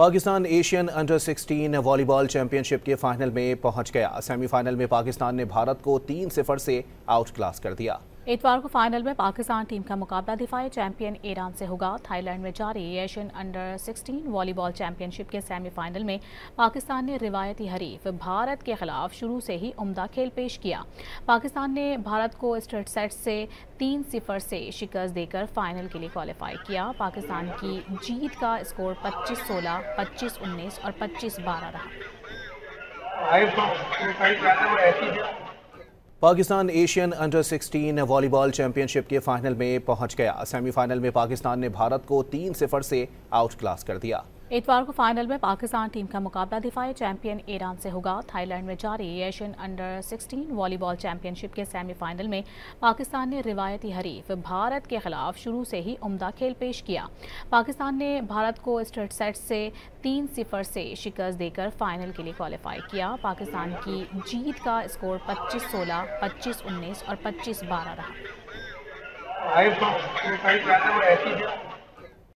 Pakistan Asian under 16 volleyball championship के final में पहुंच गया। सेमीफाइनल में पाकिस्तान ने भारत को 3-0 से आउट क्लास कर दिया। इतवार को फाइनल में पाकिस्तान टीम का मुकाबला दिफाई चैंपियन ईरान से होगा। थाईलैंड में जारी एशियन अंडर 16 वॉलीबॉल चैंपियनशिप के सेमीफाइनल में पाकिस्तान ने रिवायती हरीफ भारत के खिलाफ शुरू से ही उम्दा खेल पेश किया। पाकिस्तान ने भारत को स्ट्रेट सेट से 3-0 से शिकस्त देकर फाइनल के लिए क्वालिफाई किया। पाकिस्तान की जीत का स्कोर 25-16, 25-19 और 25-12 रहा। Pakistan Asian under 16 volleyball championship के फाइनल में पहुंच गया। सेमीफाइनल में पाकिस्तान ने भारत को 3-0 से आउट क्लास कर दिया। इतवार को फाइनल में पाकिस्तान टीम का मुकाबला दिफाई चैंपियन ईरान से होगा। थाईलैंड में जारी एशियन अंडर 16 वॉलीबॉल चैंपियनशिप के सेमीफाइनल में पाकिस्तान ने रिवायती हरीफ भारत के खिलाफ शुरू से ही उम्दा खेल पेश किया। पाकिस्तान ने भारत को स्ट्रेट सेट से 3-0 से शिकस्त देकर फाइनल के लिए क्वालिफाई किया। पाकिस्तान की जीत का स्कोर 25-16, 25-19 और 25-12 रहा।